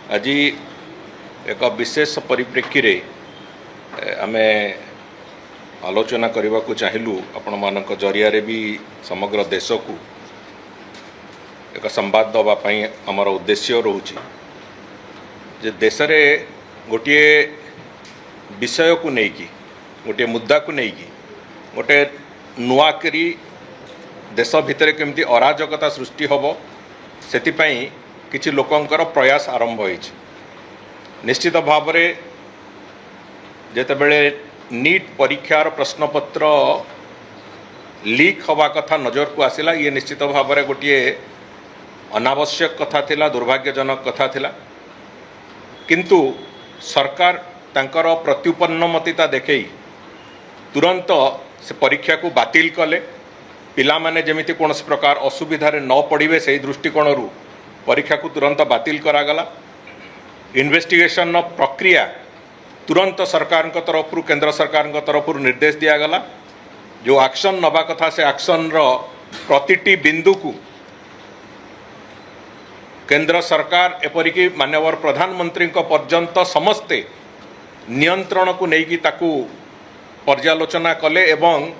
आज एक विशेष परिप्रेक्षी आमे आलोचना करने को चाहिलु आपण मानक जरिया भी समग्र देश को एक संवाद दवापाई आमर उद्देश्य रोचे जे देश में गोटे विषय को लेकिन गोटे मुद्दा को लेकिन गोटे नुआकरी देश भितर केमती अराजकता सृष्टि हम से किछि लोकंकर प्रयास आरंभ होइछि। निश्चित भाव में जेतेबेले नीट परीक्षार प्रश्नपत्र लीक हवा कथा नजर को आसिला ये निश्चित भाव में गोटे अनावश्यक कथा थिला, दुर्भाग्यजनक कथा थिला, किंतु सरकार तांकर प्रत्युपन्नमतिता देखई तुरंत से परीक्षा को बातिल कले। पिला माने जेमिति कौन प्रकार असुविधार न पड़े से दृष्टिकोण परीक्षा को तुरंत बातिल करागला। इन्वेस्टिगेशन प्रक्रिया तुरंत सरकार तरफ केंद्र सरकार तरफ निर्देश दिगला। जो एक्शन नवा कथा से एक्शन प्रतिटी बिंदु को केंद्र सरकार एपरिकी माननीय प्रधानमंत्री पर्यंत समस्ते नियंत्रण को लेकिन ताकू पर्यालोचना कले एवं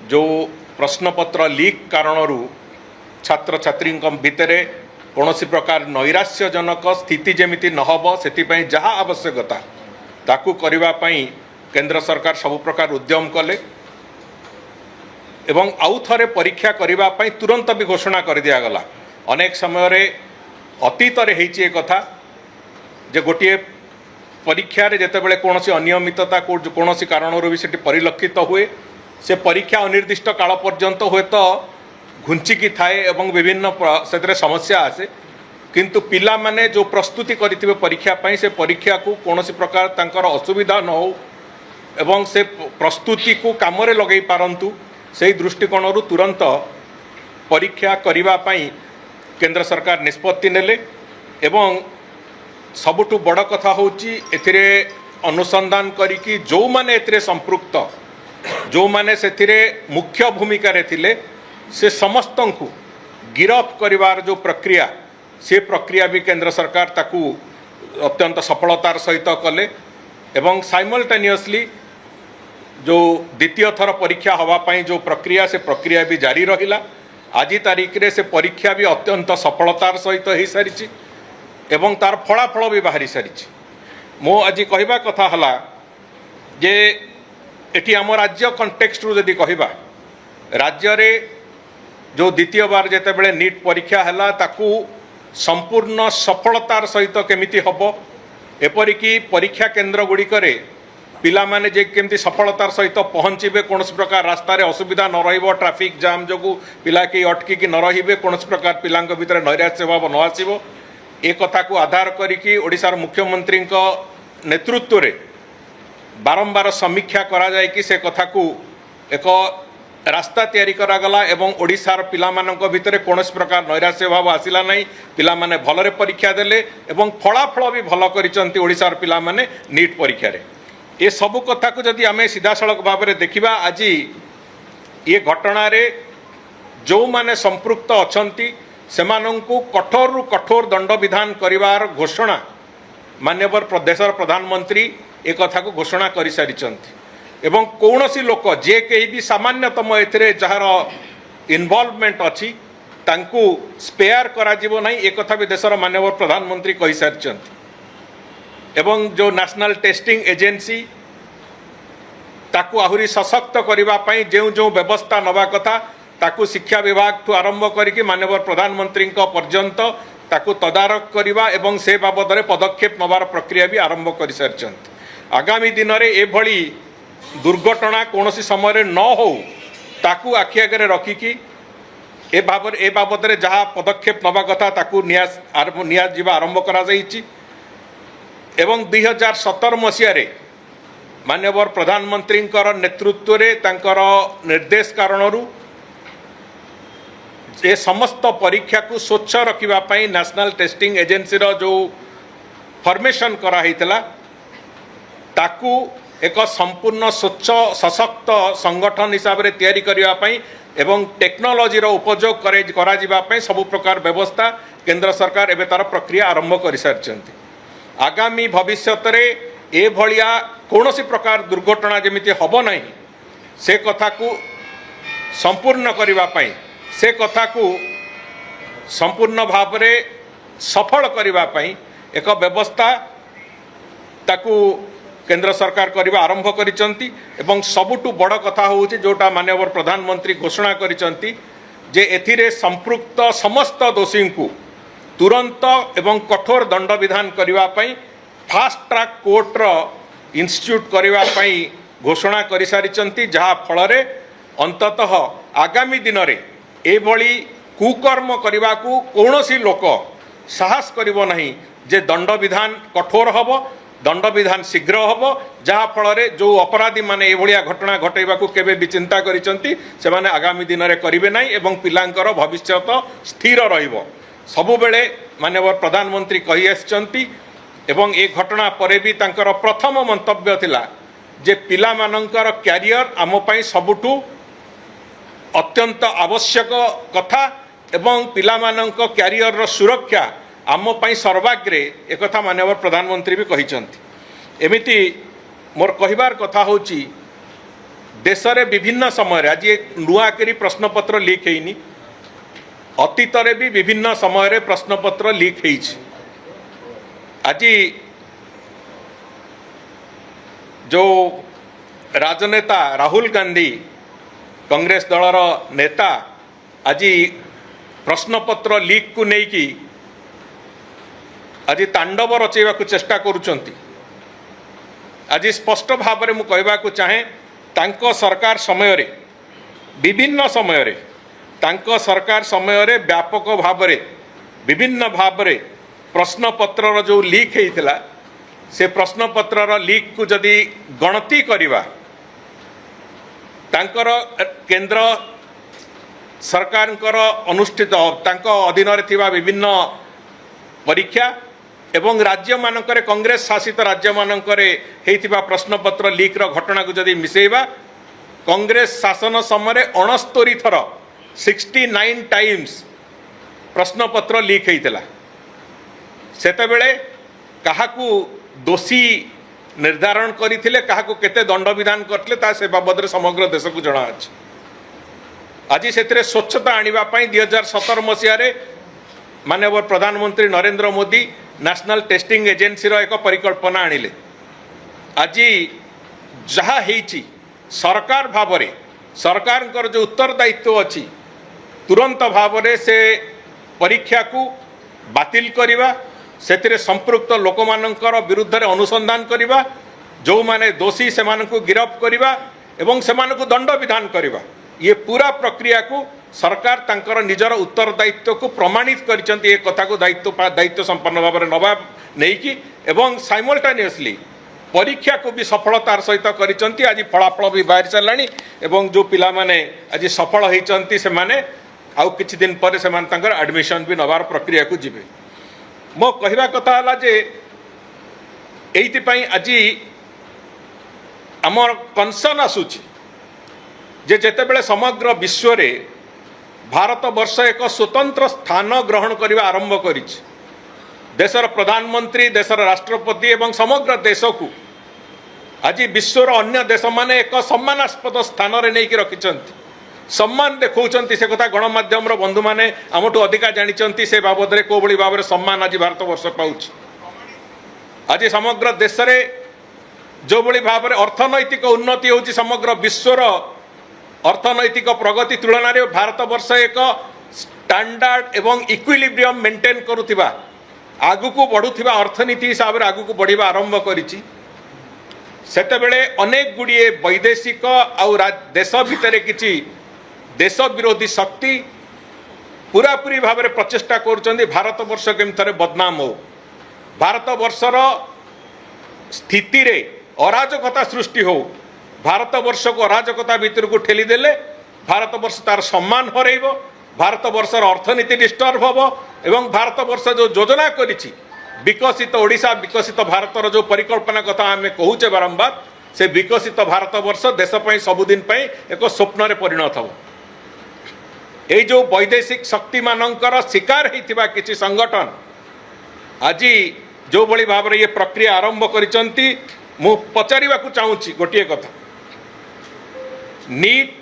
जो प्रश्नपत्र लीक कारणरू छात्र छात्री भितर कौन प्रकार नैराश्यजनक स्थिति जमिति नहब से जहाँ आवश्यकता ताकू करने केंद्र सरकार सबु प्रकार उद्यम कले एवं आउ थे परीक्षा करने तुरंत भी घोषणा कर दिगला। अनेक समय अतीत कथा जे गोटे परीक्षा जितेबाला कौन अनियमितता कौन कारण भी से परिलक्षित हुए से परीक्षा अनिर्दिष्ट काल पर्यंत हुए तो घुंचिकी थाए एवं विभिन्न से समस्या आसे, किंतु पिला माने जो प्रस्तुति करिथिबे परीक्षा पाई से परीक्षा को कौन प्रकार तांकर असुविधा न हो एवं से प्रस्तुति को काम रे लगई पारंतु से दृष्टिकोण तुरंत परीक्षा करिबा पाई केंद्र सरकार निष्पत्ति नेले। एवं सबुठु बड़ कथा होची एथिरे अनुसंधान करिकी जो माने एथिरे संपृक्त जो माने सेथिरे मुख्य भूमिका रे थिले से समस्त को गिरफ करिवार जो प्रक्रिया से प्रक्रिया भी केंद्र सरकार ताकू अत्यंत सफलतार सहित कले एवं साइमल्टेनियसली जो द्वितीय थर परीक्षा हवा पाई जो प्रक्रिया से प्रक्रिया भी जारी रहिला। आज तारीख रे से परीक्षा भी अत्यंत सफलतार सहित हो सारी एवं तार फलाफल भी बाहरी सारी। मो आज कहवा कथा हला जे एटी आम राज्य कंटेक्स्ट रु जदि कहवा राज्य रे जो द्वितीय बार जेतेबेले नीट परीक्षा हला ताकू संपूर्ण सफलतार सहित केमिति हबो एपरिकी परीक्षा केंद्र गुड़िकरे पिला माने जे केमिति सफलतार सहित पहुँचे कौन प्रकार रास्ता रे असुविधा न रहिबो, ट्रैफिक जाम जोगु पिला के अटकी न रहिबे, कौन प्रकार पिलांक भितर नैराश्य भाव न आसिबो ए कथा को आधार करिकी ओडिशार मुख्यमंत्री नेतृत्व रे बारंबार समीक्षा करा जाय कि से कथा को एक रास्ता तैयारी करागला एवं ओडिशार पिला मानक भितर कौन प्रकार नैराश्य भाव आसिला नहीं। पिला माने भलरे परीक्षा देले एवं फलाफल भी भल करिसंती ओडिशार पिला माने नीट परीक्षा रे। ए सबु कथा को जदि आमे सीधासळख भाव में देखिबा आज ये घटना रे जो माने संपृक्त अछंती सेमानंकु कठोर रु कठोर दंड विधान करिवार घोषणा माननीय प्रदेशर प्रधानमंत्री एक कथा को घोषणा कर सारिचंती एवं कौनसी लोक जे कहीं भी सामान्यतम एथिरे जार इन्वॉल्वमेंट अच्छी तांकु स्पेयर करा जिवो नहीं एक कथा भी देशर माननीय प्रधानमंत्री कहि सारिचंती। एवं जो नेशनल टेस्टिंग एजेंसी ताकू आहुरी सशक्त करिबा पई जो जो व्यवस्था नवा कथा ताकू शिक्षा विभाग ठू आरंभ करिके माननीय प्रधानमंत्री पर्यंत ताकू तदारक करिबा एवं से बाबद रे पदक्षेप नवार प्रक्रिया भी आरंभ कर सारिचंती। आगामी दिन में एभली दुर्घटना कौन समय न हो ताकू आखि आगे रखिकी ए बाबद रे जहाँ पदक्षेप नवा कथा ताकू निया जीवा आरंभ करा जाइछि। एवं 2017 मसीह माननीय प्रधानमंत्री नेतृत्व रे तांकर निर्देश कारणरू ये समस्त परीक्षा को स्वच्छ रखिबा पई नेशनल टेस्टिंग एजेंसी रो जो फॉर्मेशन करा हितला ताकू एक संपूर्ण स्वच्छ सशक्त संगठन हिसाब से तैयारी करिबा पई एवं टेक्नोलोजी रो उपयोग करा जिबा पई सब प्रकार व्यवस्था केंद्र सरकार एबे तार प्रक्रिया आरंभ कर सारिचंती। आगामी भविष्य रे ए भलिया कौनसी प्रकार दुर्घटना जमिति हब नहीं से कथा को संपूर्ण करिबा पई से कथा को संपूर्ण भाव रे सफल करिबा पई एक व्यवस्था ताकू केंद्र सरकार करबा आरंभ करिसंती एवं सबुटु बड़ कथा होउची जोटा माननीय प्रधानमंत्री घोषणा करिसंती जे एथिरे संपृक्त समस्त दोषी को तुरंत एवं कठोर दंड विधान करबा पई फास्ट ट्रैक कोर्ट रो इंस्टीट्यूट करबा पई घोषणा करि सारिसंती जहा फल रे अंततः आगामी दिन रे ए भली कुकर्म करबा को कौनसी लोक साहस करिवो नहीं जे दंड विधान कठोर हबो दंड विधान शीघ्र हम जहाँ फल जो अपराधी माने एभलिया घटना घटेबा को केबे भी चिंता करिसंती से माने आगामी दिन में करिवे नहीं एवं पिलांकर भविष्य स्थिर रहिबो सबु बेले माननीय प्रधानमंत्री कहि आछंती एवं ए घटना परे भी तांकर प्रथम मंतव्य थिला जे पिला मानकर कैरियर आम पई सबुठु अत्यंत आवश्यक कथा एवं पिला मानक कैरियर रो सुरक्षा आम पई सर्वाग्रे एक कथा माननीय प्रधानमंत्री भी कहिसंती एमिति मोर कहिबार कथा होची देश रे विभिन्न समय आज एक नुआकरी प्रश्नपत्र लीक हेइनी अतीत रे भी विभिन्न समय रे प्रश्नपत्र लीक हेइछि आज जो राजनेता राहुल गांधी कांग्रेस दलर नेता आज प्रश्नपत्र लीक को नेकी आज तांडव रचेवा को चेष्टा करुचंती आज स्पष्ट भाव में मुझे कहवाक चाहे तांको सरकार समय रे विभिन्न समय रे तांको सरकार समय रे व्यापक भाव रे विभिन्न भाव रे प्रश्नपत्र जो लीक होता से प्रश्नपत्र लीक को जदि गणति करवा तांकर केंद्र सरकार अनुष्ठित तांको अधीन रे थिबा विभिन्न परीक्षा एवं राज्य मानकरे कांग्रेस शासित राज्य मानकरे हेइथिबा प्रश्नपत्र लीक रो घटना को जदि मिसेइबा कांग्रेस शासन समय 69 थर 69 टाइम्स प्रश्नपत्र लीक हेइतला सेते बेले काहाकू दोषी निर्धारण करथिले काहाकू केते दंड विधान करथिले ता से बाबद रे समग्र देश को जणा अछि आज सेतिरे स्वच्छता आनिबा पई 2017 मसिया रे माननीय प्रधानमंत्री Narendra Modi national testing agency रो एक परिकल्पना आनिले आज जहाँ हेइची सरकार भाव रे सरकार जो उत्तरदायित्व अच्छी तुरंत भाव रे से परीक्षा को बातिल करिबा सेतिरे संपृक्त लोक मानकर विरुद्ध रे अनुसंधान करिबा जो माने दोषी से मानकु गिरफ्त करिबा एवं से मानकु दंड विधान करिबा ये पूरा प्रक्रिया को सरकार तांकर निजर उत्तरदायित्व को प्रमाणित करिसंती ए कथा को दायित्व संपन्न भाव में नवा नेकी एवं साइमल्टेनियसली परीक्षा को भी सफलतार सहित करिसंती आज फलाफल भी बाहर चलानी एवं जो पिला माने आज सफल होइचंती से माने आउ किछि दिन पर से माने तांकर एडमिशन भी नवार प्रक्रिया को जिबे मो कहिबा कथा हला जे एइति पई आज हमर कंसर्न आसुची जे जेतेबेले समग्र विश्व रे भारत वर्ष एक स्वतंत्र स्थान ग्रहण करने आरंभ कर देशर प्रधानमंत्री देशर राष्ट्रपति एवं समग्र देश को आज विश्वर अन्य देश माने एक सम्मानास्पद स्थान रे नहीं रखिंट सम्मान देखा से कथा गणमाध्यम बंधु मैंने आमठू अधिका जानी से बाबद में कौ भाव में सम्मान आज भारत वर्ष पाँच आज समग्र देश रे जो भाई भाव में अर्थनैतिक उन्नति होची समग्र विश्वर अर्थनैतिक प्रगति तुलन में भारत वर्ष एक स्टैंडर्ड एवं इक्विलिब्रियम मेंटेन करुथिबा आगुक बढ़ुथिबा अर्थनीति हिसाब से आगुक बढ़िबा आरंभ करिछि सेतेबेले अनेक गुड़िए वैदेशिक आउ देश भितर किछि देश विरोधी शक्ति पूरापूरी भाव में प्रचेष्टा करुछन्ति भारत वर्ष केमि थरे बदनाम हो भारत वर्षर स्थिति रे अराजकता सृष्टि हो भारत वर्ष को अराजकता भितर को ठेलीदेले भारत वर्ष तार सम्मान हरइब भारत वर्षर अर्थनीति डिस्टर्ब हम एवं भारत वर्ष जो योजना करिछि विकसित ओडिशा विकसित भारतर जो परिकल्पना कथा आम कहूचे बारंबार से विकसित भारत वर्ष देशपाई सबुदिन एक स्वप्न परिणत हो ये जो वैदेशिक शक्ति मानकर शिकार होता किसी संगठन आज जो भली भाव ये प्रक्रिया आरंभ करिसंती मु पचारिबाकू चाहूँगी गोटे कथा नीट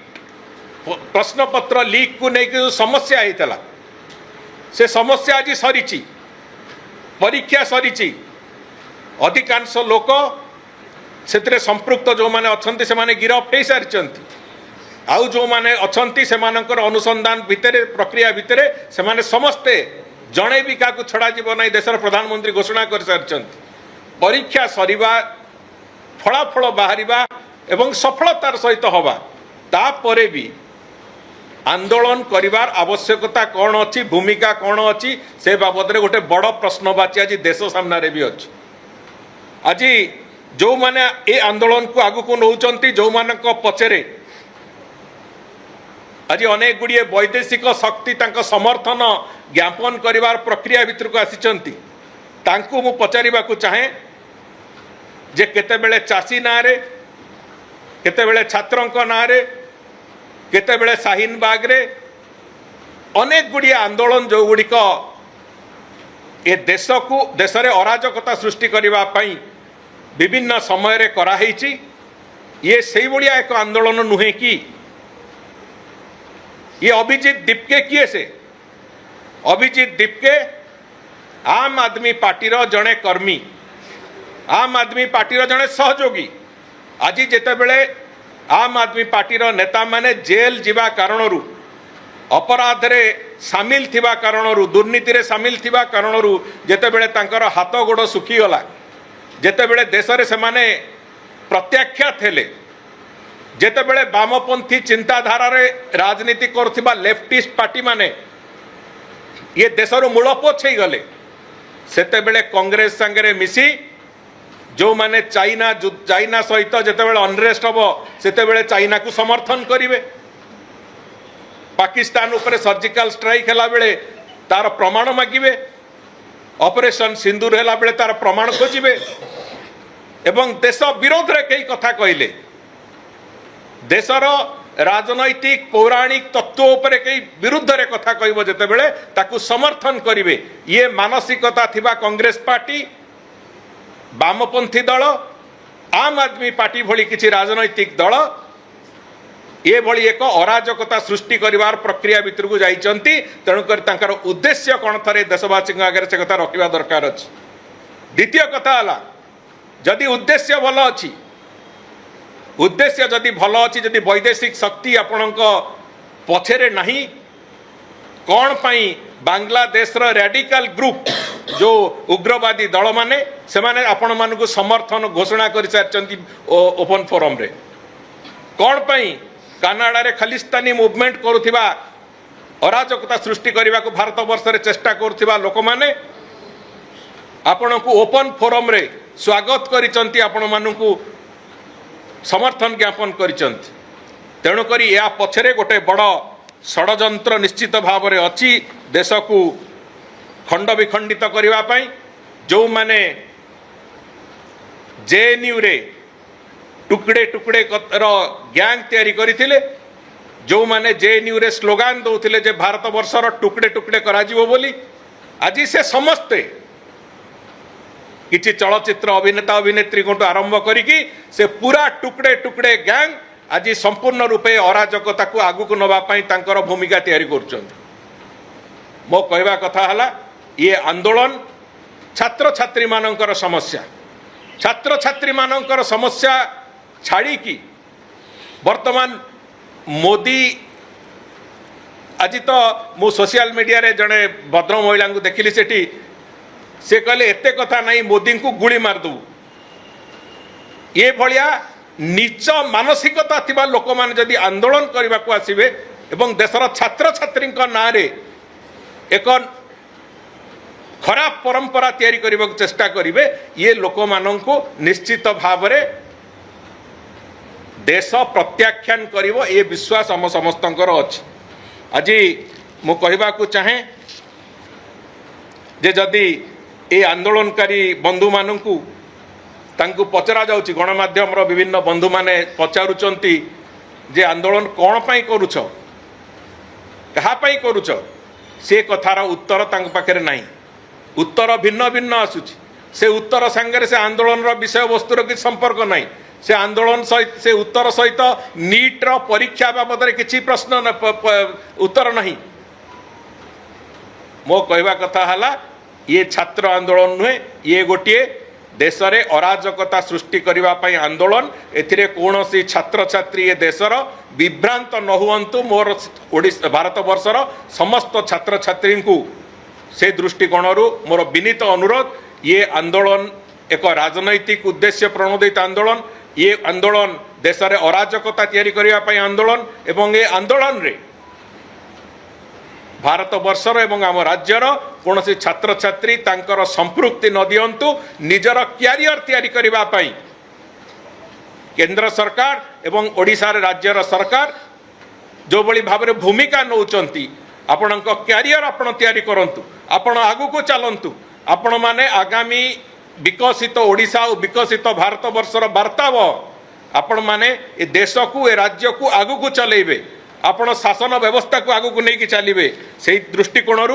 प्रश्नपत्र लीक को लेकिन जो समस्या होता से समस्या आज सरी परीक्षा सरी अधिकांश लोक से संपृक्त जो मैंने अच्छा से माने गिरफ हो सारी आउ जो मैंने अच्छा से अनुसंधान भितर प्रक्रिया भितर से माने समस्ते जड़े भी क्या छड़ा जीव ना देशर प्रधानमंत्री घोषणा कर सारी परीक्षा सरीबा फलाफल बाहर एवं सफलतार सहित हवा तापरे भी आंदोलन करिवार आवश्यकता कौन अच्छी भूमिका कौन अच्छी से बाबद में गोटे बड़ प्रश्नवाची आज देश सामने भी अच्छी आज जो माने ए आंदोलन को आगु को नौचंती जो मानक पछरे आज अनेक गुड़िए वैदेशिक शक्ति तांको समर्थन ज्ञापन करिवार प्रक्रिया भितर को आसीचंती तांको मु पचारिबाकू चाहे जे केतेबेले चाषी नारे केतेबेले छात्रंक नारे केतेबेले शाहीन बाग रे अनेक गुड़िए आंदोलन जो गुड़िक ए देश को देश रे अराजकता सृष्टि करिवा पई विभिन्न समय रे कराहेछि ये सही भलिया एक आंदोलन नुहे कि ये अभिजीत दीपके किए से अभिजीत दीपके आम आदमी पार्टी जड़े कर्मी आम आदमी पार्टी जड़े सहयोगी आज जितेबले आम आदमी पार्टी नेता माने जेल जीवा कारणरू अपराध रे सामिल थिबा कारणरू दुर्नीति रे सामिल थिबा कारणरू जितेबले तांकर हाथ गोड़ सुखीगला जितेबले देश रे से माने प्रत्याख्यात हेले जेतेबेले वामपंथी चिंताधारा रे राजनीति करथिबा लेफ्टिस्ट पार्टी माने ये देशर मूलपोछ हो गले सेतेबेले कांग्रेस संगे मिसी जो माने चाइना सहित जेतेबेले अनरेस्ट हबो सेतेबेले चाइना को समर्थन करिवे पाकिस्तान उपरे सर्जिकल स्ट्राइक हला बेले तार प्रमाण मागिबे ऑपरेशन सिंदूर हला बेले तार प्रमाण खोजिबे एवं देश विरोध रे कई कथा कहले देशर राजनैतिक पौराणिक तत्व उपरे कई विरुद्ध रे कथा कहब जेतेबेले ताकू समर्थन करिवे ये मानसिकता थिबा कांग्रेस पार्टी वामपंथी दल आम आदमी पार्टी भली किछि राजनैतिक दल ये भली एक अराजकता सृष्टि करिवार प्रक्रिया भितर को जाइचंती तेणुकर तांकर उद्देश्य कौन थरे देशवासी आगे से कथा रखिबा दरकार अछि द्वितीय कथा हला जदि उद्देश्य भल अछि उद्देश्य जदि भल अच्छी जदि वैदेशिक शक्ति आपणक पछरे नहीं कौन पाई बांग्लादेश रैडिकल ग्रुप जो उग्रवादी दल माने से माने आपण मानकु समर्थन घोषणा कर सारी ओपन फोरम रे कौन पाई कानाडा रे खालिस्तानी मूवमेंट करुथिबा अराजकता सृष्टि करने को भारत वर्ष रे चेष्टा करुथिबा लोक माने आपणकु ओपन फोरम रे स्वागत करिसंती आपण मानकु समर्थन ज्ञापन करिसंती तेणुक या पछरे गोटे बड़ षड्यंत्र निश्चित भाव में अच्छी देश को खंड विखंडित करने जो माने जेएनयू रे टुकड़े टुकड़े गैंग तैयारी करथिले जो माने जेएनयू रे स्लोगान दौथिले जे भारत वर्षर टुकड़े टुकड़े करा जिवो बोली आज से समस्ते किछि चलचित्र अभिनेता अभिनेत्री को आरंभ करिकी से पूरा टुकड़े टुकड़े गैंग आज संपूर्ण रूपे अराजकता को आगु को नवा पाई तांकर भूमिका तैयारी करुछंती मो कहवा कथा हला ये आंदोलन छात्र छात्री मानकर समस्या छात्र छात्री मानकर समस्या छाड़ी की वर्तमान मोदी आज तो मु सोशल मीडिया रे जड़े भद्र महिला को देखिली सेठी से कहले एते कथा नहीं मोदी को गुली मारदू ये भलिया नीच मानसिकता थिबा लोक माने जदि आंदोलन करने को आसीबे एवं देशर छात्र छात्री ना रे एक खराब परंपरा तैयारी करने को चेष्टा करिवे ये लोक माननकु निश्चित भाव रे देश प्रत्याख्यान करिवो ये विश्वास हम समस्तंकर अछि आज मु कहबा को चाहे जे जदि ये आंदोलनकारी बंधु माननकु तांकु पचरा जाउछि गणमाध्यम विभिन्न बंधु माने पचारुचंती जे आंदोलन कौन पाई करूछ कहा पाई करूछ से कथार उत्तर तांक पाखरे नहीं उत्तर भिन्न भिन्न आसुछि से उत्तर सांगे से आंदोलन विषय वस्तुर कि संपर्क नहीं से आंदोलन सहित से उत्तर सहित नीट्र परीक्षा बाबद किसी प्रश्न उत्तर नहीं मो कहवा कथा है ये छात्र आंदोलन नुहे ये गोटे देश में अराजकता सृष्टि करने आंदोलन एथिरे कौन सी छात्र छात्री ये देशर विभ्रांत न हुअंतु मोर भारत वर्षर समस्त छात्र छात्री को से दृष्टिकोण मोर विनीत अनुरोध ये आंदोलन एक राजनैतिक उद्देश्य प्रणोदित आंदोलन ये आंदोलन देश में अराजकता तैयारी करने आंदोलन एवं ये आंदोलन रे भारत वर्षर एवं आम राज्यर कौन सी छात्र छात्री तांकर संपृक्ति न दियंतु निजर क्यारियर तैयारी करने केंद्र सरकार एवं ओडिशार राज्यर सरकार जो बड़ी भाव में भूमिका नौचंती आपण क्यारियर आपण तैयारी करंतु आपण आगु को चलंतु आपण माने आगामी विकसित ओडिशा और विकसित भारत वर्षर वार्ताव आपण माने ए देश को ए राज्य को आगु को चलेबे आपण शासन व्यवस्था को आगु को नहीं चलिए से दृष्टिकोण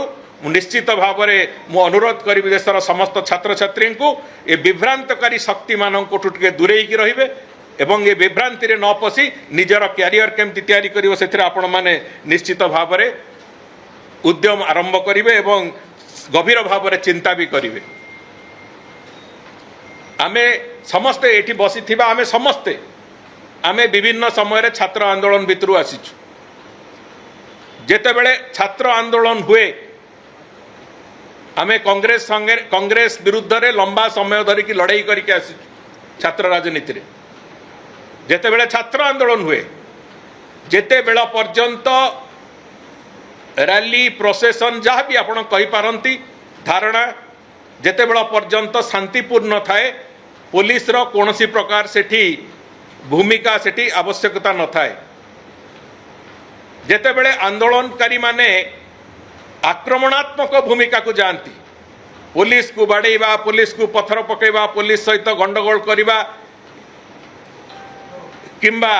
निश्चित भाव में मु अनुरोध करी देशर समस्त छात्र छात्री को ये विभ्रांतकारी शक्ति मान टे दूरे रे एवं ये विभ्रांति न पशि निजर क्यारियर केमती तैयारी करिवो सेथिरे आपण माने निश्चित भाव में उद्यम आरंभ करिवे एवं गभीर भाव में चिंता भी करिवे आमे समस्ते एठी बसी थिबा आमे समस्ते आमे विभिन्न समय रे छात्र आंदोलन भितरु आसीछु जेते बेले छात्र आंदोलन हुए आमे कांग्रेस विरुद्ध रे लंबा समय धरिकी लड़ाई करके आसी छात्र राजनीति रे जेते बेले छात्र आंदोलन हुए जेते बेला पर्यंत रैली प्रोसेसन जहाँ भी आपण कहि पारंती धारणा जेते बेला पर्यंत शांतिपूर्ण थाए पुलिस रो कोनसी प्रकार सेठी भूमिका सेठी आवश्यकता न थाए जेते बेले आंदोलनकारी माने आक्रमणात्मक भूमिका को जानती पुलिस को बाड़ेवा पुलिस को पत्थर पकेवा पुलिस सहित गंडगोल करवा किंबा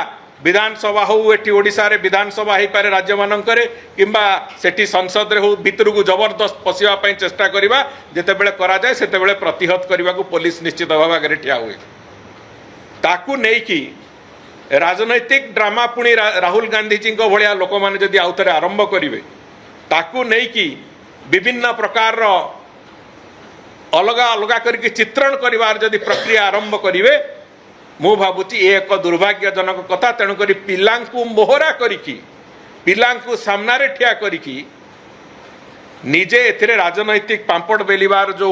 विधानसभा हो एटी ओडिशा रे विधानसभा हो पारे राज्य मानकरे किंबा सेठी संसद रे हो भीतर को जबरदस्त पशिवा पई चेष्टा करवा जेते बेले करा जाए सेते बेले प्रतिहत करने को पुलिस निश्चित भाव आगे ठिया हुए ताकू नहीं कि राजनैतिक ड्रामा पुणी राहुल गांधी जी भाया लोक मैंने जदि आउ थे आरंभ करेंगे ताकू नहीं कि विभिन्न प्रकार अलग अलग करके चित्रण करिवार जदि प्रक्रिया आरंभ करेंगे मु भावुची एक दुर्भाग्यजनक कथा तेणुक पिलांकु मोहरा करिकी पिलांकु सामनारे ठिया करिकी निजे एथिरे राजनैतिक पांपड़ बेलिबार जो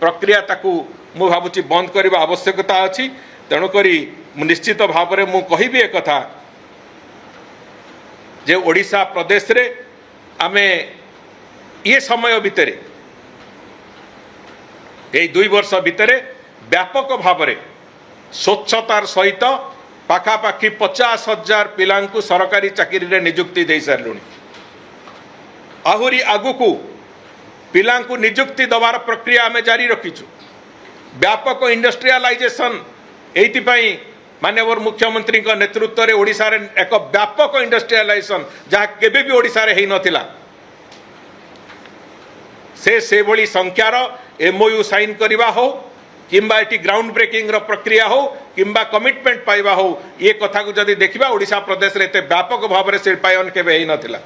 प्रक्रिया ताकू मु भावुची बंद करने आवश्यकता अच्छी तेणुक निश्चित भाव में मु कहिबी एक कथा जे ओडिशा प्रदेश रे आमे ये समय भितर ये 2 वर्ष भितर व्यापक भाव में स्वच्छतार सहित पाखापाखि 50,000 पिलांकु सरकारी चाकरी रे नियुक्ति दे सारूनी आहुरी आगुकू पिलांकु नियुक्ति दबार प्रक्रिया आमे जारी रखीचु व्यापक इंडस्ट्रियलाइजेशन एइतिपाई माननीय मुख्यमंत्री नेतृत्व में ओडिशा रे एक व्यापक इंडस्ट्रियलाइजेशन जहाँ केबे भी ओडिशा रे हेई नथिला से भली संख्यार एमओयू साइन करवा हो किंबा एटी ग्राउंड ब्रेकिंग प्रक्रिया हो किंबा कमिटमेंट पाइबा हो ये कथा को जदि देखा ओडिशा प्रदेश रे एते व्यापक भाव में शिल्पायन केबे हेई नथिला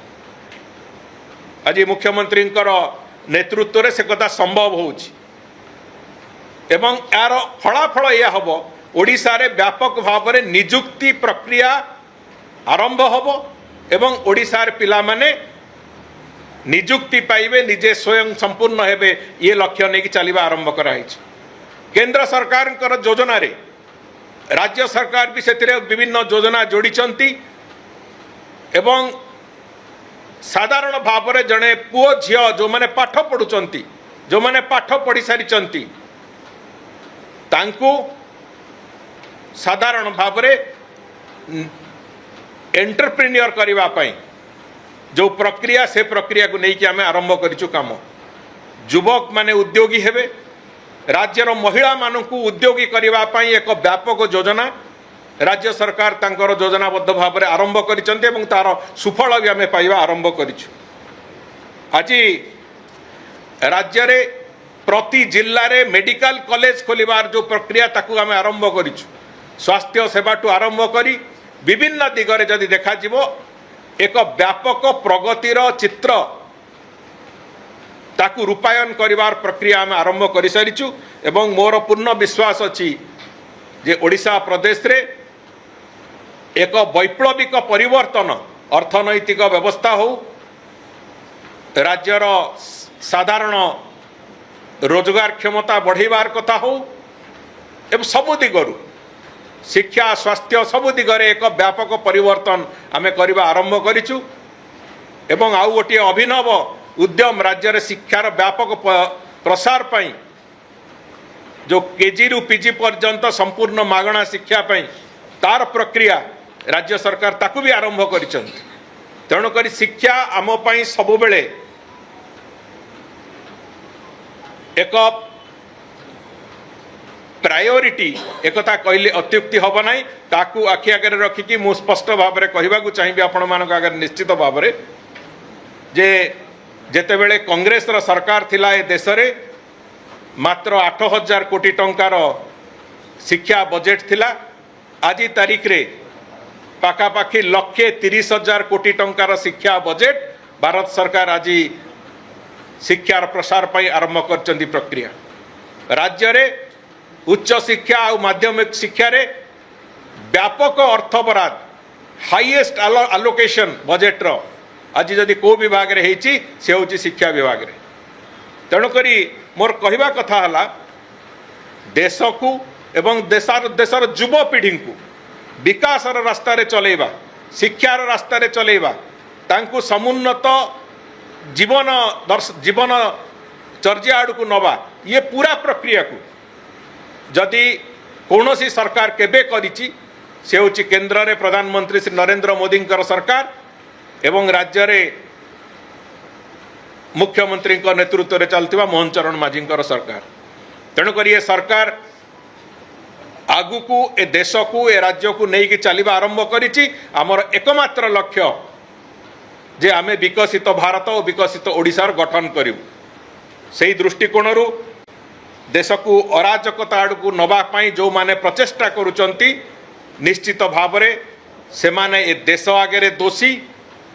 आज मुख्यमंत्री नेतृत्व रे से कथा संभव होउछि एवं यार फलाफल यह हम ओडिशा रे व्यापक भाव में नियुक्ति प्रक्रिया आरंभ होब एवं ओडिशा रे पिला माने नियुक्ति पाइबे निजे स्वयं संपूर्ण हेबे ये लक्ष्य नहीं चलवा आरंभ कराई केंद्र सरकार योजना रे राज्य सरकार भी से विभिन्न योजना जोड़ी एवं साधारण भाव में जड़े पुओ झील जो मैंने पाठ पढ़ुंट जो मैंने पाठ पढ़ी सारी तांकु साधारण भाव में एंटरप्रेन्योर करने जो प्रक्रिया से प्रक्रिया को लेकिन आम आरंभ करिचु काम युवक माने उद्योगी हेबे राज्यर महिला मानकु उद्योगी करने एक व्यापक योजना राज्य सरकार तांकर योजनाबद्ध भाव में आरंभ करिसंते एवं तार सुफल भी आम पाइबा आरंभ करिचु आज राज्य रे प्रति जिल्ला रे मेडिकल कॉलेज खोलिबार जो प्रक्रिया ताकू आम आरंभ करिछु स्वास्थ्य सेवा टू आरंभ करी विभिन्न दिगरे जदि देखा जिवो एक व्यापक प्रगतिर चित्र ताकू रूपायन करिवार प्रक्रिया आम आरंभ करि सारिछु एवं मोर पूर्ण विश्वास अछि जे ओडिशा प्रदेश रे एक वैप्लविक परिवर्तन अर्थनैतिक व्यवस्था हो राज्यर साधारण रोजगार क्षमता बढ़ाइबार कथा हो एवं सबु दिगरु शिक्षा स्वास्थ्य सबु दिगरे एक व्यापक परिवर्तन आमे करबा आरंभ करिछु एवं आउ गोटे अभिनव उद्यम राज्य शिक्षार व्यापक प्रसार पाई जो केजी रु पीजी पर्यंत संपूर्ण मागणा शिक्षा पाई तार प्रक्रिया राज्य सरकार ताकू भी आरंभ करिसंती तेणुकरी शिक्षा आम पाई सबु बेले एक प्रायोरिटी एकता कहले अत्युक्ति हम ना ताकू आखि आगे रखिकी मु स्पष्ट भाव में कहवाक चाहिए आपण मान आगे निश्चित भाव में जे जेतेबेले कांग्रेस रा सरकार थिला ए देश रे मात्र 8,000 कोटी टंकार शिक्षा बजेट थिला आज तारीख रे पाखापाखि 1,30,000 कोटी टंकार शिक्षा बजेट भारत सरकार आज शिक्षार प्रसार पाई आरंभ करचंदी प्रक्रिया राज्य रे उच्च शिक्षा और माध्यमिक शिक्षा रे व्यापक अर्थ बराद हाईएस्ट आलोकेशन बजेट रो आज जदि को विभाग रे हेची से होची शिक्षा विभाग रे तेणुकरी मोर कहवा कथा हला देश को एवं देशर युवपीढ़ी को विकासर रास्ता रे चलेबा शिक्षार रास्ता रे चलेबा तांकु समुन्नत जीवन चर्या आड़ को नवा ये पूरा प्रक्रिया को जदि कौनसी सरकार केबे करिछि से होछि केंद्र रे प्रधानमंत्री श्री नरेंद्र मोदी सरकार एवं राज्य रे मुख्यमंत्री नेतृत्व में चलता मोहन चरण माझी सरकार तेणुकर ये सरकार आगु को ए देश को ए राज्य को लेकिन चलवा आरंभ करिछि आमर एकमात्र लक्ष्य जे आमे विकसित भारत और विकसित ओडिशार गठन करिवु सेही दृष्टिकोण देश को अराजकता आड़ को नवा पाई जो माने प्रचेष्टा करुचंती निश्चित भाव में से माने ए देश आगे दोषी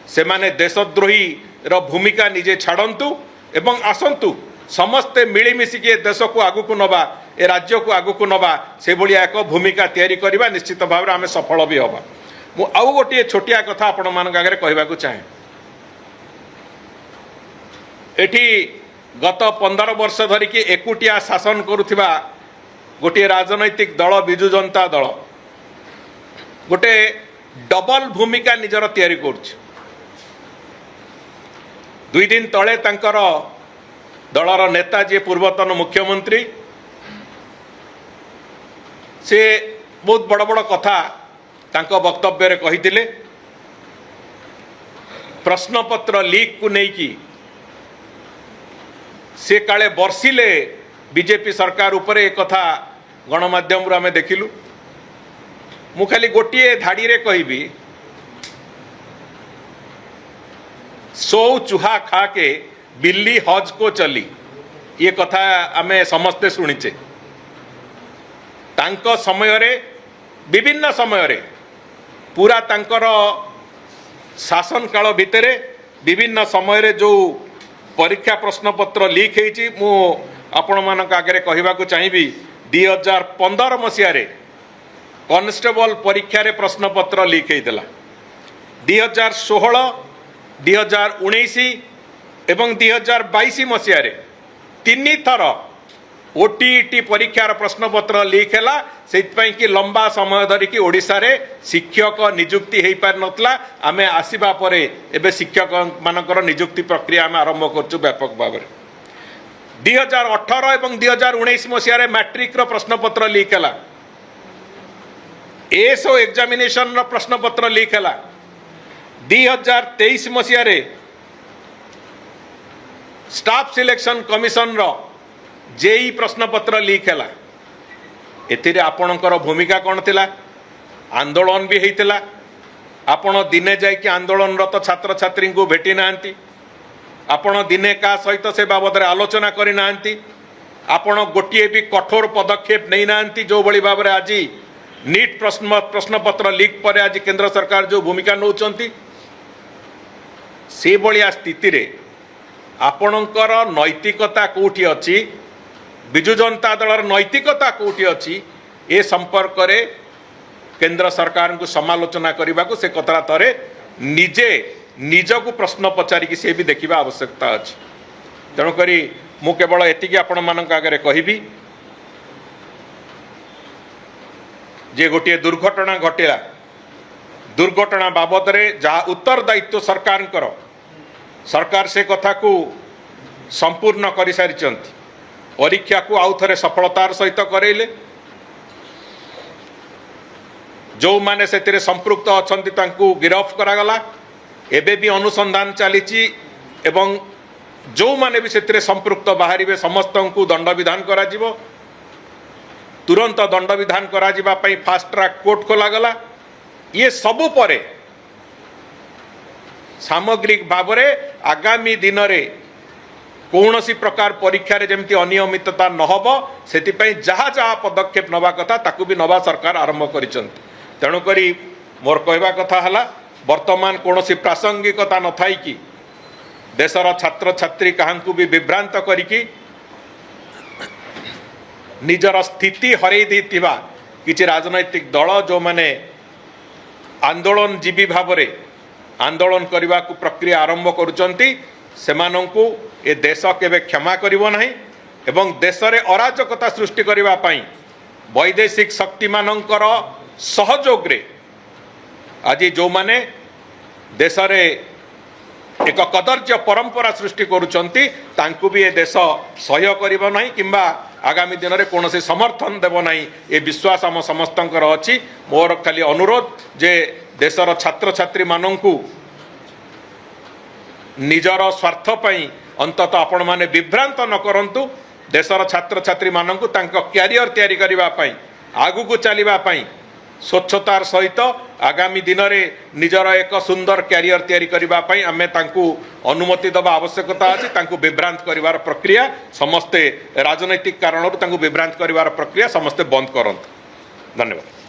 से माने देशद्रोही रो भूमिका निजे छाड़ंतु एवं आसंतु समस्ते मिलिमिशिकी देश को आगु को नवा ए राज्य को आगु को नवा से भलिया एक भूमिका तैयारी करबा निश्चित भाव में आमे सफल भी हबा मु आउ गोटे छोटिया कथा आपण मान आगे कहबाकू चाहे एठी गत 15 वर्ष धरिकी एकुटिया शासन करुथिबा गोटे राजनैतिक दल बिजु जनता दल गोटे डबल भूमिका निजर तैयारी करुछि 2 दिन तले तांकर दलर नेता जी पूर्वतन मुख्यमंत्री से बहुत बड़ बड़ कथा तांको वक्तव्य रे कहिथिले प्रश्नपत्र लीक को नेकी से काले बर्षिले बीजेपी सरकार उपरे एक कथा गणमाध्यम आमे देखिलु मु खाली गोटे धाड़ी रे कहिबी सौ चूहा खा के बिल्ली हज को चली ये कथा आमे समस्ते शुणीचे तांको समय रे विभिन्न समय रे पूरा तांकर शासन काल भितरे विभिन्न समय रे जो परीक्षा प्रश्नपत्र लीक होती मु आपण मानक आगे कहवाक चाहिए 2015 मसीह कॉन्स्टेबल परीक्षा रे प्रश्नपत्र लीक होता 2016 2019 एवं 2022 मसीह 3 थर ओटीईटी परीक्षार प्रश्नपत्र लीक है से कि लंबा समय धरिकी ओडिशा रे शिक्षक नियुक्ति हो पार नतला आमे आसीबा परे एबे शिक्षक मानकर नियुक्ति प्रक्रिया आमे आरंभ करछु व्यापक भाव में 2018 एवं 2019 मसीह मैट्रिक रो प्रश्नपत्र लीक है एसओ एग्जामिनेशन रो प्रश्नपत्र लीक है 2023 मसीह स्टाफ सिलेक्शन कमिशन रो जेई प्रश्नपत्र लीक है एथिरे आपणकर भूमिका कौन थिला आंदोलन भी होता आपण दिने जाइए आंदोलनरत छात्र छात्री को भेटी ना आपण दिने का सहित से बाबद आलोचना करना आपण गोटे भी कठोर पदक्षेप नहीं नांती जो बड़ी भाव में आज नीट प्रश्नपत्र लीक पर आज केंद्र सरकार जो भूमिका नौचंती से भलिया स्थिति रे आपणकर नैतिकता कोठी अछि बिजु जनता दलर नैतिकता कोठी अछि ए संपर्क रे केंद्र सरकार को समालोचना करने को से कतरा तरे निजे निजकू प्रश्न पचारिकी से भी देखा आवश्यकता अच्छी तेणुक मु केवल एतिकी आपण मानक आगे कहबी जे गोटे दुर्घटना घटिला दुर्घटना बाबद रे जहाँ उत्तरदायित्व सरकार से कथा को संपूर्ण कर सारी परीक्षा को आउ थे सफलतार सहित करेले जो माने से संपृक्त अछंती तांकू गिरफ करागला एबे भी अनुसंधान चली एवं जो माने भी से संपृक्त बाहर समस्त को दंड विधान करा जिवो तुरंत दंड विधान करा जिबा पई फास्ट ट्रैक कोर्ट खोलागला ये सबु परे सामग्रिक भाव में आगामी दिन में कौन सी प्रकार परीक्षा रे जमती अनियमितता न हो से जहाँ जहाँ पदक्षेप नवा कथा ताकू भी नवा सरकार आरंभ करिसंती तेणुक मोर कहवा कथा है वर्तमान कौन सी प्रासंगिकता न थाई कि देशर छात्र छात्री कहां भी विभ्रांत करिकी निजर स्थिति हरई देथिबा किछि राजनैतिक दल जो माने आंदोलनजीवी भाव में आंदोलन करने को प्रक्रिया आरंभ करुचंती सेमानंकु ए देश केबे क्षमा करिवो नाही एवं देश रे अराजकता सृष्टि करबा पई वैदेशिक शक्ति मानकर सहयोग रे आज जो माने देश रे एक कदर्य परंपरा सृष्टि करुचंती तांकु भी ए देश सह्य करिवो नाही किंबा आगामी दिन में कौन से समर्थन देव नहीं ये विश्वास आम समस्तंकर अच्छी मोर खाली अनुरोध जे देशर छात्र छात्री मानंकु निजर स्वार्थ पई अंततः आपण माने विभ्रांत न करंतु देशर छात्र छात्री मानंकु तांको क्यारियर तैयारी करिबा पई आगु को चलिबा पई स्वच्छतार सहित आगामी दिन में निजर एक सुंदर क्यारियर तैयारी करिबा पई आमे तांकु अनुमति दबा आवश्यकता अछि तांकु विभ्रांत करिवार प्रक्रिया समस्ते राजनैतिक कारणरू तांकु विभ्रांत करिवार प्रक्रिया समस्ते बंद करंतु धन्यवाद।